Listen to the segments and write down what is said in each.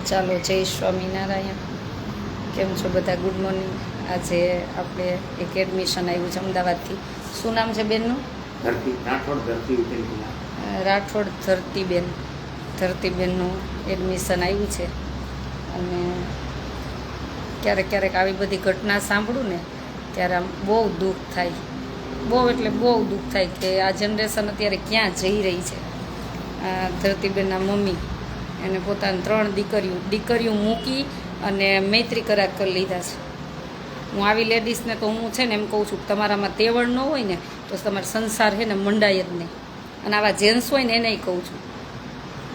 ચાલો જય સ્વામિનારાયણ. કેમ છો બધા? Good morning. આજે આપણે એક એડમિશન આવ્યું છે અમદાવાદથી. શું નામ છે બેનનું? રાઠોડ ધરતીબેન. ધરતીબેનનું એડમિશન આવ્યું છે. અને ક્યારેક ક્યારેક આવી બધી ઘટના સાંભળું ને ત્યારે આમ બહુ દુઃખ થાય. બહુ એટલે બહુ દુઃખ થાય કે આ જનરેશન અત્યારે ક્યાં જઈ રહી છે. ધરતીબેનના મમ્મી એને પોતાની 3 દીકરીઓ મૂકી અને મૈત્રી કરાર કરી લીધા છે. હું આવી લેડીઝને તો હું છે ને એમ કહું છું કે તમારામાં તેવડ ન હોય ને તો તમારો સંસાર છે ને મંડાય જ નહીં. અને આવા જેન્ટ્સ હોય ને એને કહું છું,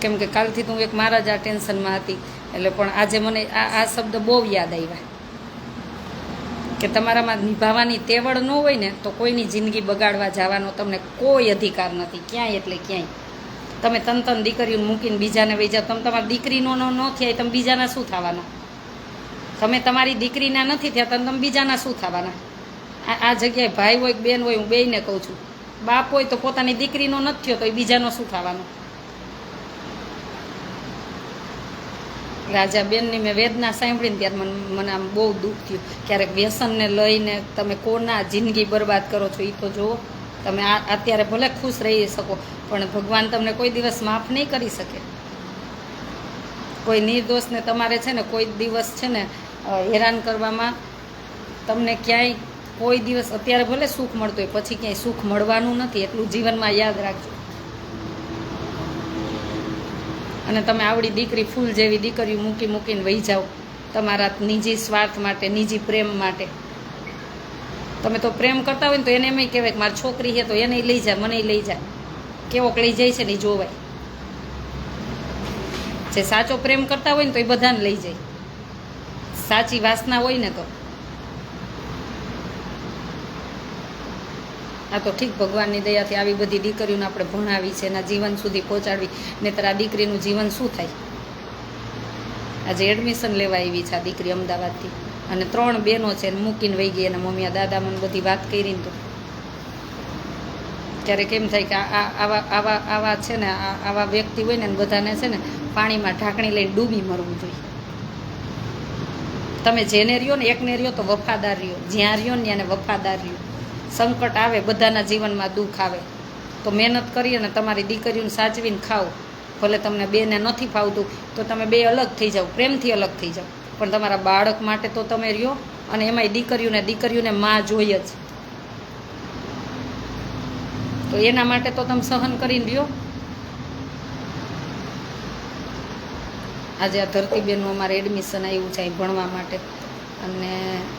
કેમ કે કાલથી તો હું એક મારા જ આ ટેન્શનમાં હતી એટલે પણ આજે મને આ શબ્દ બહુ યાદ આવ્યા કે તમારામાં નિભાવવાની તેવડ ન હોય ને તો કોઈની જિંદગી બગાડવા જવાનો તમને કોઈ અધિકાર નથી, ક્યાંય એટલે ક્યાંય. તમે તન દીકરીઓને મૂકીને બીજાને વહી જાઓ. તમે તમારી દીકરીનો ન થયા તમે બીજાના શું થવાના? તમે તમારી દીકરીના નથી થયા તમે બીજાના શું થવાના? આ જગ્યાએ ભાઈ હોય કે બેન હોય, હું બેયને કહું છું, બાપ હોય તો પોતાની દીકરીનો નથી થયો તો એ બીજાનો શું થવાનો? રાજા બેનની મેં વેદના સાંભળીને ત્યારે મને આમ બહુ દુઃખ થયું. ક્યારેક વ્યસનને લઈને તમે કોના જિંદગી બરબાદ કરો છો એ તો જુઓ. તમે અત્યારે ભલે ખુશ રહી શકો પણ ભગવાન તમને કોઈ દિવસ માફ નહીં કરી શકે. કોઈ નિર્દોષને તમારે છે ને કોઈ દિવસ છે ને હેરાન કરવામાં તમને ક્યાંય કોઈ દિવસ અત્યારે ભલે સુખ મળતું હોય પછી ક્યાંય સુખ મળવાનું નથી, એટલું જીવનમાં યાદ રાખજો. અને તમે આવડી દીકરી ફૂલ જેવી દીકરીઓ મૂકીને વહી જાઓ તમારા નિજી સ્વાર્થ માટે, નિજી પ્રેમ માટે. તમે તો પ્રેમ કરતા હોય ને તો એને એમ કહેવાય કે મારી છોકરી છે તો એને લઈ જાય, મને લઈ જાય. કેવોક લઈ જાય છે ને એ જોવાય. જે સાચો પ્રેમ કરતા હોય ને તો એ બધાને લઈ જાય, સાચી વાસના હોય ને તો. આ તો ઠીક ભગવાનની દયાથી આવી બધી દીકરીઓને આપણે ભણાવી છે, એના જીવન સુધી પહોંચાડવી, નહીંતર આ દીકરીનું જીવન શું થાય? આજે એડમિશન લેવા આવી છે આ દીકરી અમદાવાદથી અને 3 બહેનો છે એને મૂકીને વહી ગઈ. એના મમ્મીએ દાદા મને બધી વાત કરી ને તો ક્યારેક એમ થાય કે આવા છે ને આવા વ્યક્તિ હોય ને બધાને છે ને પાણીમાં ઢાંકણી લઈને ડૂબી મરવું જોઈએ. તમે જેને રહ્યો ને એકને રહ્યો તો વફાદાર રહ્યો, જ્યાં રહ્યો ને એને વફાદાર રહ્યો. સંકટ આવે, બધાના જીવનમાં દુઃખ આવે તો મહેનત કરી અને તમારી દીકરીઓને સાચવીને ખાઓ. ભલે તમને બેને નથી ફાવતું તો તમે બે અલગ થઈ જાઓ, પ્રેમથી અલગ થઈ જાઓ, પણ તમારા બાળક માટે તો તમે રહ્યો. અને એમાંય દીકરીઓને માં જોઈએ જ, તો એના માટે તો તમે સહન કરીને રહ્યો. આજે આ ધરતીબેનનું અમારે એડમિશન આવ્યું છે અહીં ભણવા માટે અને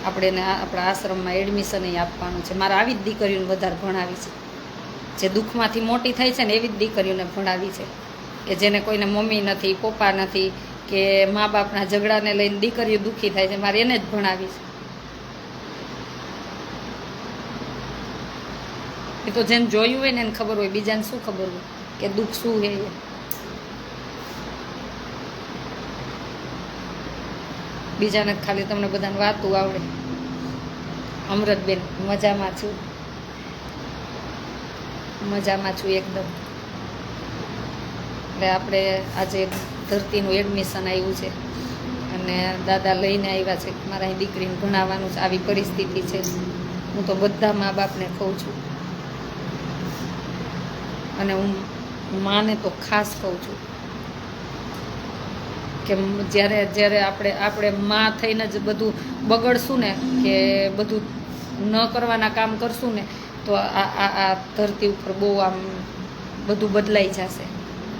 આપણે આપણા આશ્રમમાં એડમિશન આપવાનું છે. મારે આવી જ દીકરીઓને વધારે ભણાવી છે, જે દુઃખમાંથી મોટી થાય છે ને એવી જ દીકરીઓને ભણાવી છે, કે જેને કોઈને મમ્મી નથી, પપ્પા નથી, કે મા બાપના ઝઘડાને લઈને દીકરીઓ દુઃખી થાય છે, મારે એને જ ભણાવી છે. એ તો જેને જોયું હોય ને એને ખબર હોય, બીજાને શું ખબર હોય કે દુઃખ શું છે. બીજાને ખાલી તમને બધાને વાતું આવડે. અમૃતબેન મજામાં છું એકદમ. એટલે આપણે આજે ધરતીનું એડમિશન આવ્યું છે અને દાદા લઈને આવ્યા છે કે મારા અહીં દીકરીને ભણાવવાનું છે. આવી પરિસ્થિતિ છે. હું તો બધા મા બાપને કહું છું અને હું માને તો ખાસ કહું છું કે જ્યારે આપણે માં થઈને જ બધું બગડશું ને, કે બધું ન કરવાના કામ કરશું ને તો આ ધરતી ઉપર બહુ આમ બધું બદલાઈ જશે.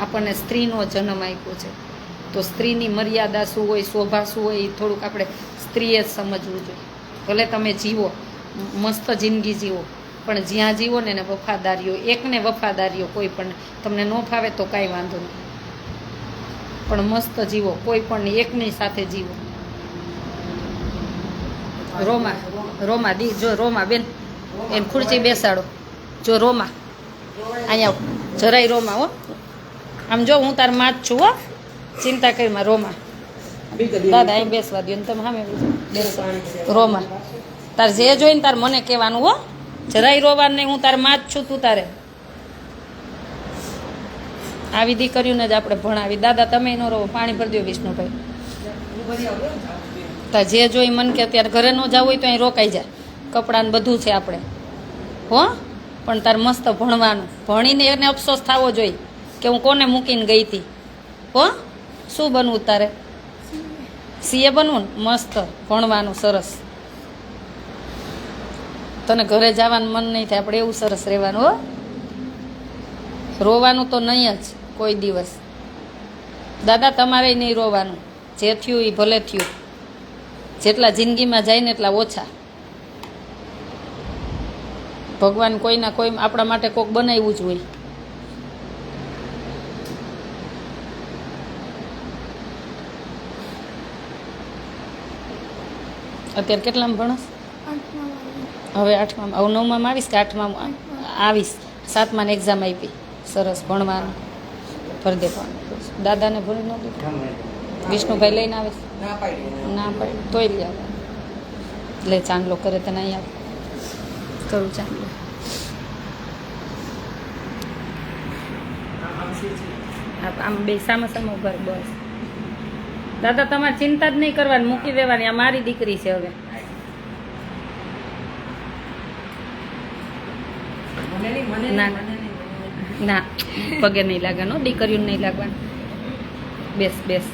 આપણને સ્ત્રીનો જન્મ આપ્યો છે તો સ્ત્રીની મર્યાદા શું હોય, શોભા શું હોય એ થોડુંક આપણે સ્ત્રીએ જ સમજવું જોઈએ. ભલે તમે જીવો, મસ્ત જિંદગી જીવો, પણ જ્યાં જીવો ને એને વફાદારીઓ, એકને વફાદારીઓ. કોઈ પણ તમને ન ફાવે તો કાંઈ વાંધો નહીં, પણ મસ્ત જીવો, કોઈ પણ એકની સાથે જીવો. રોમા જો રોમા બેન એને ખુરશી બેસાડો. જો રોમા અહીંયા જરાય રોમા હો, આમ જો હું તાર માં જ છું હો, ચિંતા કરીમાં. રોમા દાદા અહીં બેસવા દો ને તમે સામે બેસવા. રોમા તાર જે જોઈને તાર મને કહેવાનું હો, જરાય રોવાનું નહીં. હું તાર માં જ છું, તું તારે આવી દીકરીઓને જ આપણે ભણાવી. દાદા તમે ન રહો, પાણી ભરી દો વિષ્ણુભાઈ. તા જે જોઈ મન કે અત્યારે ઘરે ન જવું હોય તો અહીં રોકાઈ જાય, કપડાં ને બધું છે આપણે, હો. પણ તાર મસ્ત ભણવાનું, ભણીને એને અફસોસ થવો જોઈએ કે હું કોને મૂકીને ગઈ હતી, હો. શું બનવું તારે? સીએ બનવું ને? મસ્ત ભણવાનું, સરસ. તને ઘરે જવાનું મન નહીં થાય, આપણે એવું સરસ રહેવાનું, હો. રોવાનું તો નહીં જ કોઈ દિવસ. દાદા તમારે નહીં રોવાનું, જે થયું એ ભલે થયું. જેટલા જિંદગીમાં જાય ને એટલા ઓછા. ભગવાન કોઈના કોઈ આપણા માટે કોઈક બનાવ્યું જ હોય. અત્યારે કેટલામાં ભણસ? હવે 8માં. હવે 9માં આવીશ કે 8માં આવીશ? 7માં ની એક્ઝામ આપી. સરસ ભણવાનું, ભરી દેવાનું. દાદાને ભરી ન દીધું? વિષ્ણુભાઈ લઈને આવે? ના પાડી તોય લઈ આવે. લે ચાંદલો કરે તને અહીંયા કરું ચાંદલો. આમ બે સામા સામા ઘર, બસ. દાદા તમારે ચિંતા જ નહીં કરવાની, મૂકી દેવાની. આ મારી દીકરી છે હવે. ના ના પગે નહીં લાગવાનું, દીકરીઓને નહીં લાગવાનું. બેસ બેસ,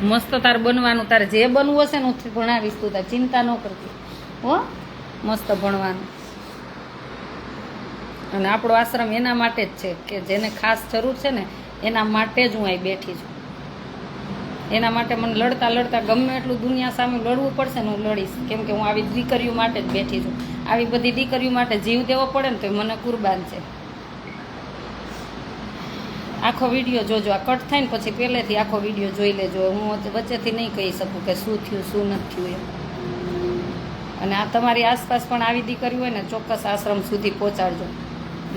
મસ્ત તારે બનવાનું. તારે જે બનવું હશે ને હું ભણાવીશ, તું તારે ચિંતા ન કરતી, હો. મસ્ત ભણવાનું. અને આપણો આશ્રમ એના માટે જ છે કે જેને ખાસ જરૂર છે ને એના માટે જ હું અહીં બેઠી છું. એના માટે મને લડતા લડતા ગમે એટલું દુનિયા સામે લડવું પડશે ને હું લડીશ, કેમ કે હું આવી દીકરીઓ માટે જ બેઠી છું. આવી બધી દીકરીઓ માટે જીવ દેવો પડે ને તો મને કુરબાન છે. આખો વિડીયો જોજો, આ કટ થાય ને પછી પહેલેથી આખો વિડીયો જોઈ લેજો. હું વચ્ચેથી નહીં કહી શકું કે શું થયું શું નથી થયું એમ. અને આ તમારી આસપાસ પણ આવી દીકરીઓ હોય ને ચોક્કસ આશ્રમ સુધી પહોંચાડજો.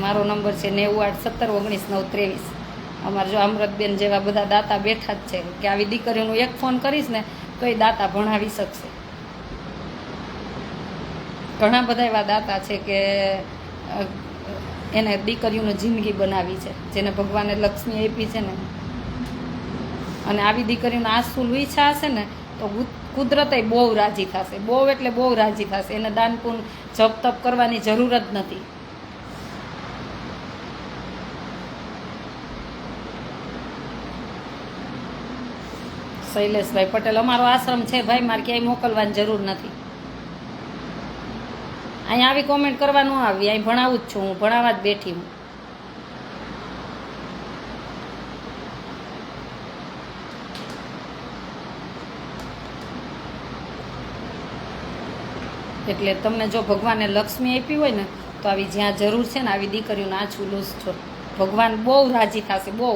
મારો નંબર છે 9817199323. અમારે જો અમૃતબેન જેવા બધા દાતા બેઠા જ છે કે આવી દીકરીઓનું એક ફોન કરીશ ને તો એ દાતા ભણાવી શકશે. ઘણા બધા એવા દાતા છે કે એને દીકરીઓની જિંદગી બનાવી છે, જેને ભગવાને લક્ષ્મી આપી છે ને. અને આવી દીકરીઓના આંસુ લુઈછા હશે ને તો કુદરતે બહુ રાજી થશે, બહુ એટલે બહુ રાજી થશે. એને દાન પુન જપ તપ કરવાની જરૂર જ નથી. શૈલેષભાઈ પટેલ, અમારો આશ્રમ છે ભાઈ, મારે ક્યાંય મોકલવાની જરૂર નથી. અહીંયા આવી કોમેન્ટ કરવા ન આવી, અહીં ભણાવું જ છું હું, ભણાવવા જ બેઠી હું. એટલે તમને જો ભગવાને લક્ષ્મી આપી હોય ને તો આવી જ્યાં જરૂર છે ને આવી દીકરીઓને આછું લૂસ છો, ભગવાન બહુ રાજી થશે, બહુ.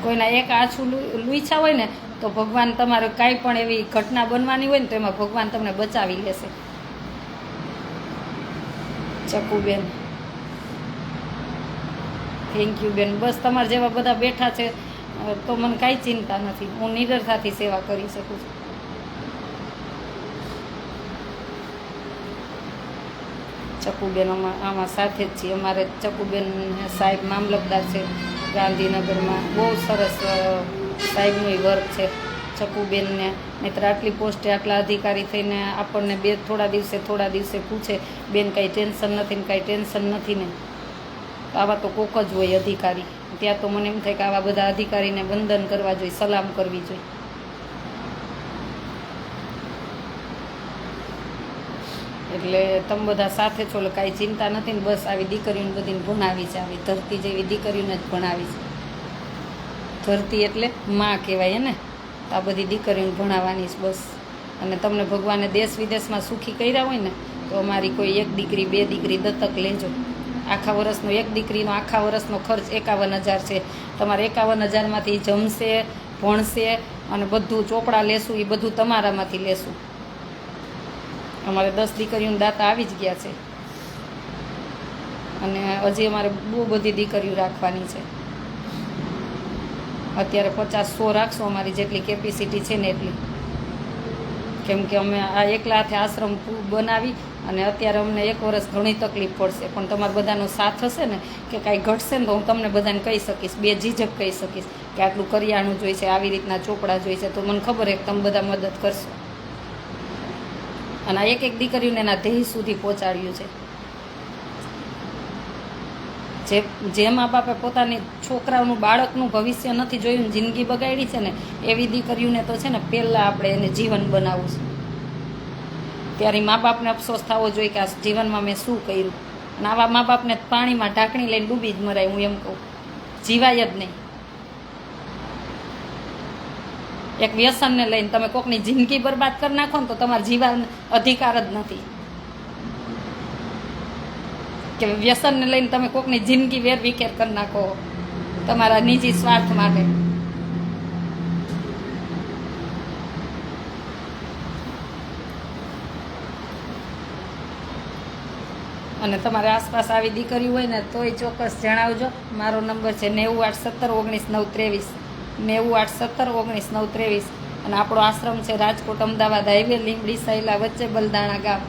કોઈના એક આછું લૂછા હોય ને તો ભગવાન તમારે કાંઈ પણ એવી ઘટના બનવાની હોય ને તો એમાં ભગવાન તમને બચાવી લેશે. ચકુબેન, થેન્ક યુ બેન. બસ તમારા જેવા બધા બેઠા છે તો મને કાંઈ ચિંતા નથી, હું નિડરતાથી સેવા કરી શકું છું. ચકુબેન આમાં સાથે જ છીએ. અમારે ચકુબેન સાહેબ મામલતદાર છે ગાંધીનગરમાં, બહુ સરસ સાહેબનું વર્ક છે ચકુબેનને. નહીંતર આટલી પોસ્ટે આટલા અધિકારી થઈને આપણને થોડા દિવસે પૂછે બેન કાંઈ ટેન્શન નથી ને કાંઈ ટેન્શન નથી ને. આવા તો કોક જ હોય અધિકારી. ત્યાં તો મને એમ થાય કે આવા બધા અધિકારીને વંદન કરવા જોઈએ, સલામ કરવી જોઈએ. એટલે તમે બધા સાથે છો એટલે કાંઈ ચિંતા નથી ને. બસ આવી દીકરીઓને બધીને ભણાવી છે, આવી ધરતી જેવી દીકરીઓને જ ભણાવી છે. ધરતી એટલે માં કહેવાય ને, આ બધી દીકરીઓને ભણાવવાની છે બસ. અને તમને ભગવાને દેશ વિદેશમાં સુખી કર્યા હોય ને તો અમારી કોઈ એક દીકરી 2 દીકરી દત્તક લેજો. આખા વર્ષનો એક દીકરીનો આખા વર્ષનો ખર્ચ 51,000 છે. તમારે 51,000માંથી જમશે, ભણશે અને બધું ચોપડા લેશું એ બધું તમારામાંથી લેશું. અમારે 10 દીકરીઓના દાતા આવી જ ગયા છે અને હજી અમારે બહુ બધી દીકરીઓ રાખવાની છે. અત્યારે 50-100 રાખશું, અમારી જેટલી કેપેસિટી છે ને એટલી. કેમ કે અમે આ એકલા હાથે આશ્રમ બનાવી અને અત્યારે અમને 1 વર્ષ ઘણી તકલીફ પડશે, પણ તમારા બધાનો સાથ હશે ને કે કાંઈ ઘટશે ને તો હું તમને બધાને કહી શકીશ, બે ઝીઝક કહી શકીશ કે આટલું કરિયાણું જોઈશે, આવી રીતના ચોપડા જોઈશે, તો મને ખબર છે કે તમે બધા મદદ કરશો. અને આ એક દીકરીઓને એના ધ્યેય સુધી પહોંચાડ્યું છે. જે મા બાપે પોતાની છોકરાઓનું બાળકનું ભવિષ્ય નથી જોયું, જિંદગી બગાડી છે ને, એવી દીકરીઓને તો છે ને પહેલાં આપણે એને જીવન બનાવવું છે. ત્યારે મા બાપને અફસોસ થવો જોઈએ કે આ જીવનમાં મેં શું કર્યું. અને આવા મા બાપને પાણીમાં ઢાંકણી લઈને ડૂબી જ મરાય, હું એમ કહું, જીવાય જ નહીં. એક વ્યસનને લઈને તમે કોકની જિંદગી બરબાદ કરી નાખો ને તો તમારે જીવવાનો અધિકાર જ નથી. કે વ્યસનને લઈને તમે કોકની જિંદગી વેરવિખેર કરી નાખો તમારા નિજી સ્વાર્થ માટે. અને તમારી આસપાસ આવી દીકરી હોય ને તોય ચોક્કસ જણાવજો. મારો નંબર છે 981719 919 19 અને આપણો આશ્રમ છે રાજકોટ અમદાવાદ હાઈવે, લીંબડી સૈલા વચ્ચે, બલદાણા ગામ.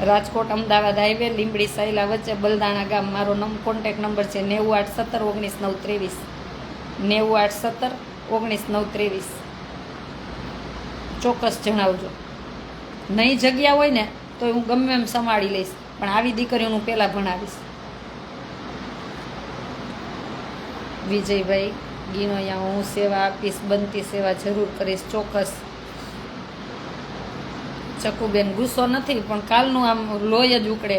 રાજકોટ અમદાવાદ હાઈવે, લીંબડી સૈલા વચ્ચે, બલદાણા ગામ. મારો કોન્ટેક નંબર છે 981719 919 19 ચોક્કસ જણાવજો. નહીં જગ્યા હોય ને તો હું ગમે એમ સંભાળી લઈશ, પણ આવી દીકરીઓનું પહેલાં ભણાવીશ. વિજયભાઈ ગીનોયા, હું સેવા આપીશ, બનતી સેવા જરૂર કરીશ, ચોક્કસ. ચકુબેન ગુસ્સો નથી, પણ કાલનું આમ લોહી જ ઉકળે.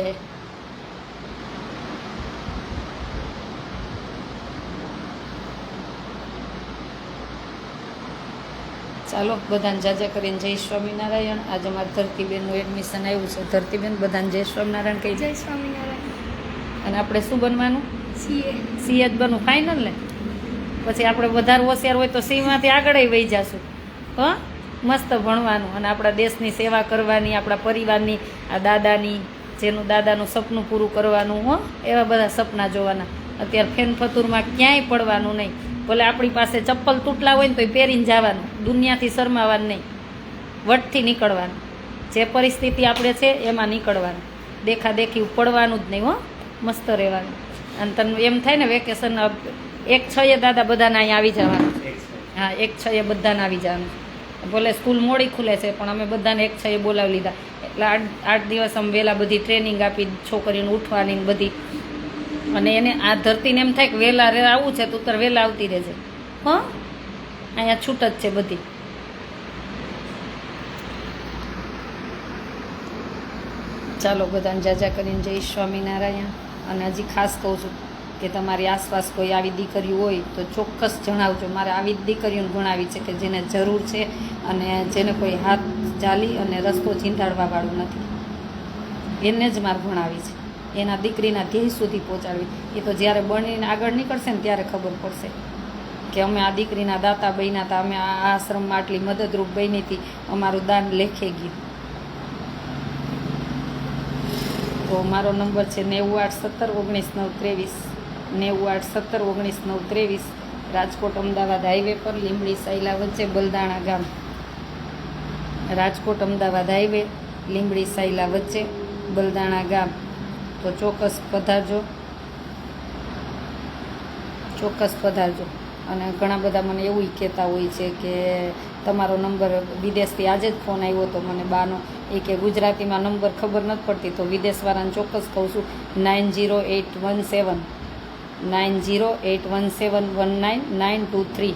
ચાલો બધાને જાજા કરીને જય સ્વામિનારાયણ. આજે અમારા ધરતીબેનનું એડમિશન આવ્યું છે. ધરતીબેન બધાને જય સ્વામિનારાયણ કહી જાય. સ્વામિનારાયણ. અને આપણે શું બનવાનું? સીએ જ બનવું, ફાઇનલ ને? પછી આપણે વધારે હોશિયાર હોય તો સીમાંથી આગળ વહી જશું. હો, મસ્ત ભણવાનું અને આપણા દેશની સેવા કરવાની, આપણા પરિવારની, આ દાદાની, જેનું દાદાનું સપનું પૂરું કરવાનું. હો, એવા બધા સપના જોવાના. અત્યારે ફેન ફતુરમાં ક્યાંય પડવાનું નહીં. ભલે આપણી પાસે ચપ્પલ તૂટલા હોય ને તો એ પહેરીને જવાનું, દુનિયાથી શરમાવાનું નહીં, વટથી નીકળવાનું. જે પરિસ્થિતિ આપણે છે એમાં નીકળવાનું, દેખાદેખી પડવાનું જ નહીં. હો, મસ્ત રહેવાનું. અને તને એમ થાય ને વેકેશન 1/6 દાદા બધાને અહીંયા આવી જવાનું. હા, 1/6 બધાને આવી જવાનું. ભલે સ્કૂલ મોડી ખુલે છે પણ અમે બધાને 1/6 બોલાવી લીધા. એટલે 8 દિવસ અમે વહેલા બધી ટ્રેનિંગ આપી છોકરીઓને ઉઠવાની બધી. અને એને આ ધરતીને એમ થાય કે વહેલા આવવું છે તો ઉત્તર વહેલા આવતી રહેજે. હં, અહીંયા છૂટ જ છે બધી. ચાલો બધાને જાજા કરીને જય સ્વામિનારાયણ. અને હજી ખાસ કહું છું કે તમારી આસપાસ કોઈ આવી દીકરીઓ હોય તો ચોક્કસ જણાવજો. મારે આવી જ દીકરીઓને ભણાવી છે કે જેને જરૂર છે અને જેને કોઈ હાથ ચાલી અને રસ્તો ચીંધાડવાવાળું નથી, એને જ મારે ભણાવી છે. એના દીકરીના ધ્યેય સુધી પહોંચાડવી. એ તો જ્યારે બનીને આગળ નીકળશે ને ત્યારે ખબર પડશે કે અમે આ દીકરીના દાતા બન્યા હતા, અમે આ આશ્રમમાં આટલી મદદરૂપ બની હતી, અમારું દાન લેખે ગયું. તો મારો નંબર છે 981719 919 19 રાજકોટ અમદાવાદ હાઈવે પર, લીંબડી સૈલા વચ્ચે, બલદાણા ગામ. રાજકોટ અમદાવાદ હાઈવે, લીંબડી સૈલા વચ્ચે, બલદાણા ગામ. તો ચોક્કસ પધારજો, ચોક્કસ પધારજો. અને ઘણા બધા મને એવું કહેતા હોય છે કે તમારો નંબર વિદેશથી આજે જ ફોન આવ્યો હતો મને બાનો, એ કે ગુજરાતીમાં નંબર ખબર નથી પડતી. તો વિદેશવાળાને ચોક્કસ કહું છું 9081711923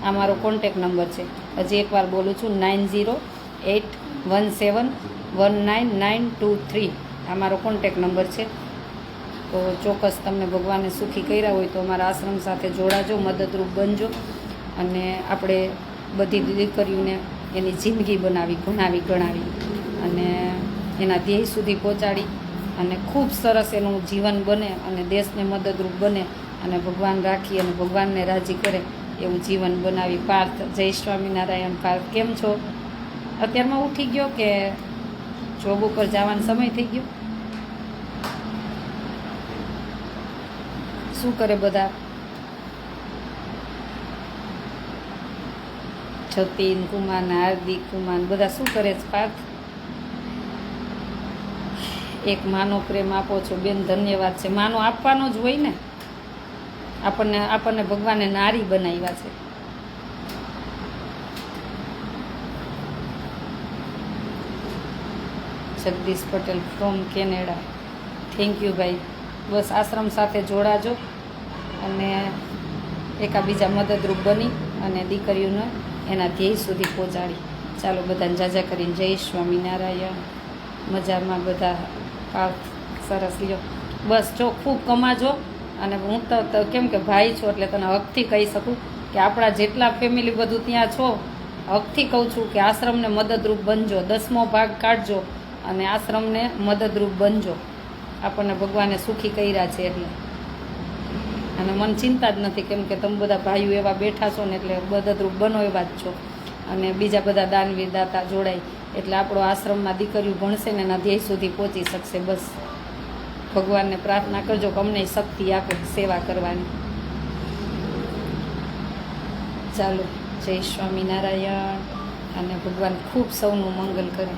આ મારો કોન્ટેક નંબર છે. હજી એકવાર બોલું છું 9081711923 આ મારો કોન્ટેક નંબર છે. તો ચોક્કસ તમને ભગવાને સુખી કર્યા હોય તો અમારા આશ્રમ સાથે જોડાજો, મદદરૂપ બનજો. અને આપણે બધી દીકરીઓને એની જિંદગી બનાવી, ભણાવી, ગણાવી અને એના ધ્યેય સુધી પહોંચાડી અને ખૂબ સરસ એનું જીવન બને અને દેશને મદદરૂપ બને અને ભગવાન રાખી અને ભગવાનને રાજી કરે એવું જીવન બનાવી. પાર્થ, જય સ્વામિનારાયણ. પાર્થ, કેમ છો? અત્યારમાં ઉઠી ગયો કે જોબ ઉપર જવાનો સમય થઈ ગયો? શું કરે બધા? જતીન કુમાર, હાર્દિક કુમાર બધા શું કરે છે? પાર્થ, એક માનો પ્રેમ આપો છો બેન, ધન્યવાદ છે. માનો આપવાનો જ હોય ને, આપણને ભગવાને નારી બનાવ્યા છે. Jagdish Patel from Canada, thank you ભાઈ. બસ આશ્રમ સાથે જોડાજો અને એકાબીજા મદદરૂપ બની અને દીકરીઓને એના ધ્યેય સુધી પહોંચાડી. ચાલો બધાને જાજા કરીને જય સ્વામિનારાયણ. મજામાં બધા? પાર્થ સરસ લ્યો. બસ જો ખૂબ કમાજો. અને હું તો કેમ કે ભાઈ છો એટલે તને હકથી કહી શકું કે આપણા જેટલા ફેમિલી બધું ત્યાં છો, હકથી કહું છું કે આશ્રમને મદદરૂપ બનજો. 10મો ભાગ કાઢજો અને આશ્રમને મદદરૂપ બનજો. આપણને ભગવાને સુખી કર્યા છે એટલે. અને મને ચિંતા જ નથી, કેમ કે તમે બધા ભાઈઓ એવા બેઠા છો ને એટલે મદદરૂપ બનો એવા જ છો. અને બીજા બધા દાનવીર દાતા જોડાય એટલે આપણો આશ્રમમાં દીકરીઓ ભણશે ને એના ધ્યેય સુધી પહોંચી શકશે. બસ ભગવાનને પ્રાર્થના કરજો કે અમને શક્તિ આપે સેવા કરવાની. ચાલો જય સ્વામિનારાયણ. અને ભગવાન ખૂબ સૌનું મંગલ કરે.